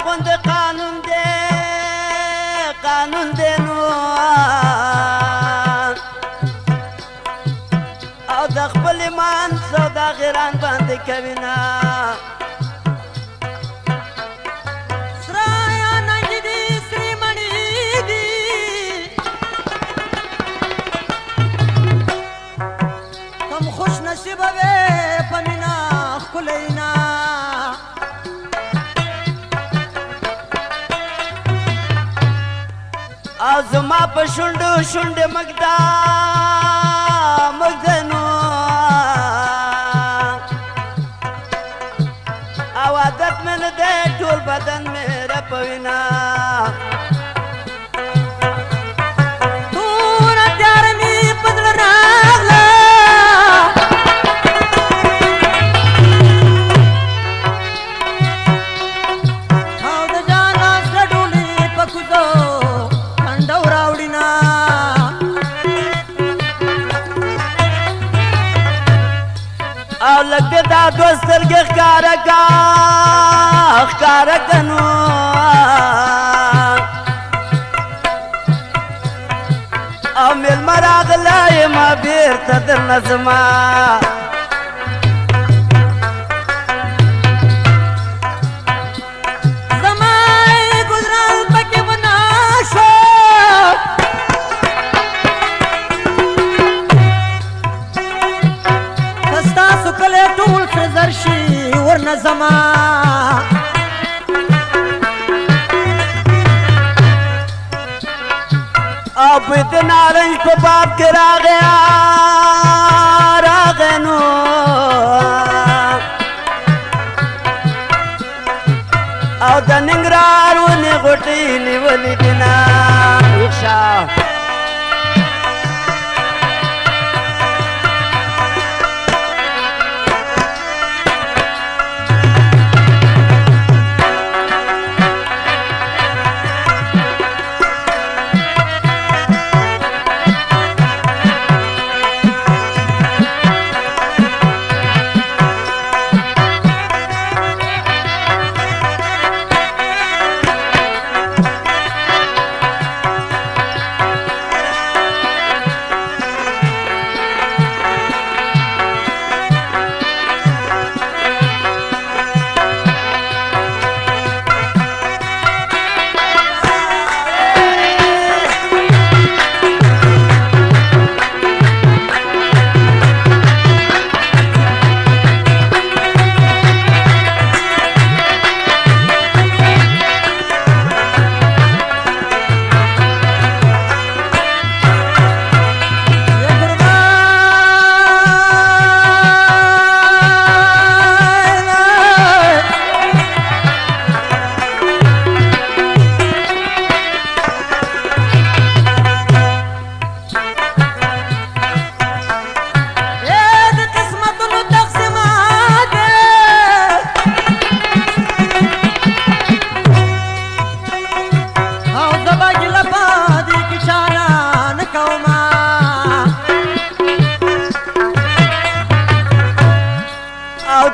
غوندې قانون دی نو او د خپل ایمان سوداګران باندې کوي نه او زما په شونډو شونډې مږدنو او عادت مې نه دی ټول بدن مې رپوینه توره تیاره مې په زړه راغله او د جانا سره ډولې په کوزو او لږ دې دا دوه سترګې ښکاره که نو او مېلمه راغلی یمه بېرته درنه ځمه زما یې ګلران پکې ونه شو که ستاسو کلی ټول فرزر شي ورنه زما او په د نارنج په باب کې راغی نو او د ننګرهار ونې غوټۍ نیولې دي نه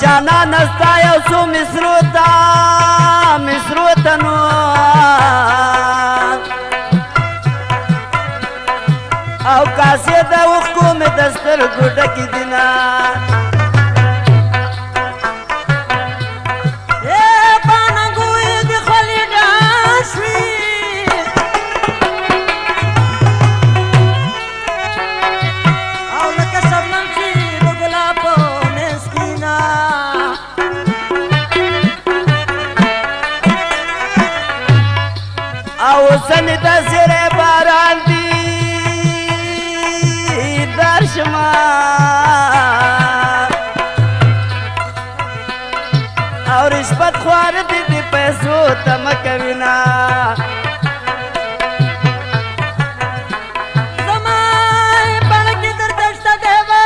جانا نستا یو څو مصرو ته نو او کاسې د اوښکو مې د سترګو ډکې دي نه اوسنې د زیرې باران دي درشمه او رشوت خوار دي د پیسو تمه کوي نه زما یې بڼه کې درته شته دیوه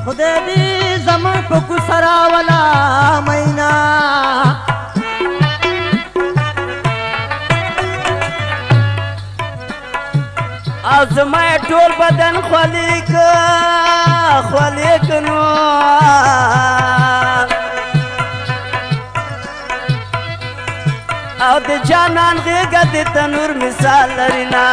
خدای دې زموږ په کوڅه راوله مینا او زما یې ټول بدن خولې که نو او د جانان غېږه د تنور مثال لري نه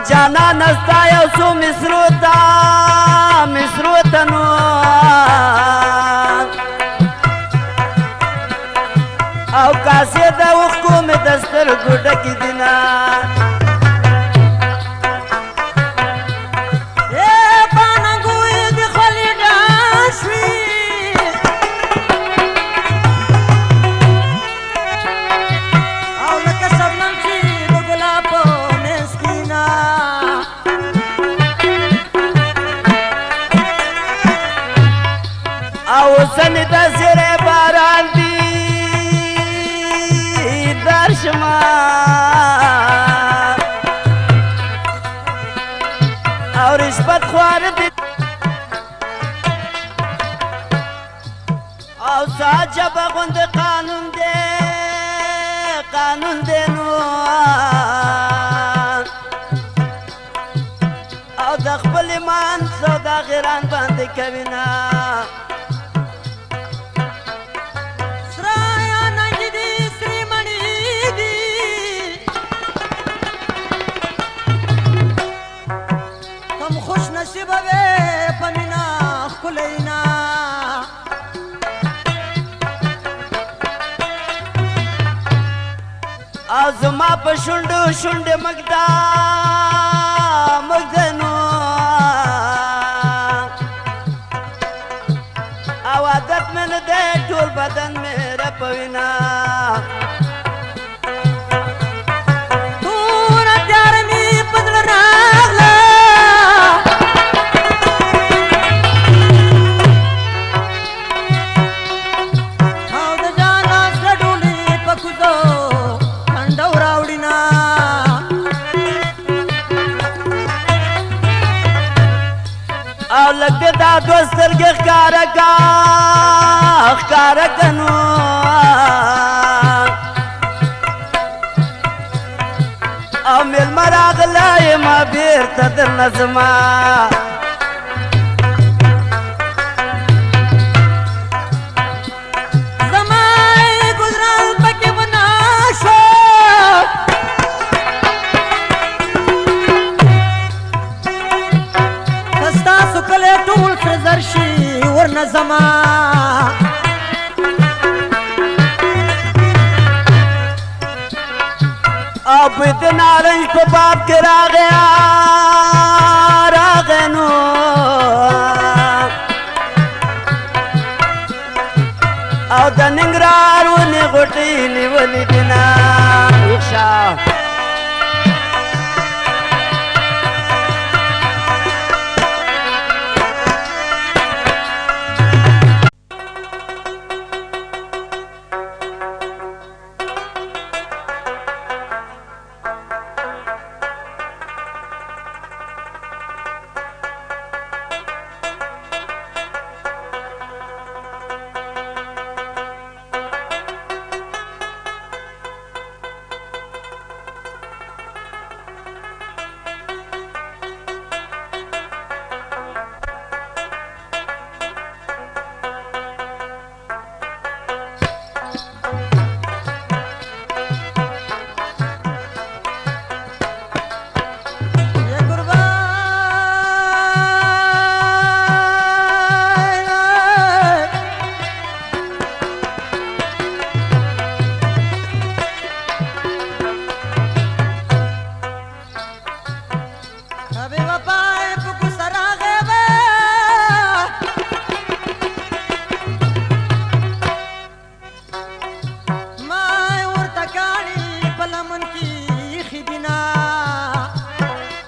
جانا نستا یو څو مصرو ته نو او کاسې د اوښکو مې د سترګو ډکې دي نه اوسنی د زیرې باران دی درشما او رشوت خوار دی او ساجب غوند قانون دی نو او د خپل ایمان سوداګران باندې کوي نه او زما په شونډې مږدنو او عادت مې نه دی ټول بدن مې رپوینه توره تیاره مې په زړه راغله او د جانا سره ډولې په کوزو او لږ دا دوه سترګې ښکاره که نو او مېلمه راغلی یمه بېرته درنه ځمه زما ګلران پکې بنا شو ستاسو کلی ټول سره زر شي ورنه ځمه او په د نارنج په باب کې راغی نو او د ننګرهار ونې غوټۍ نیولې دي نه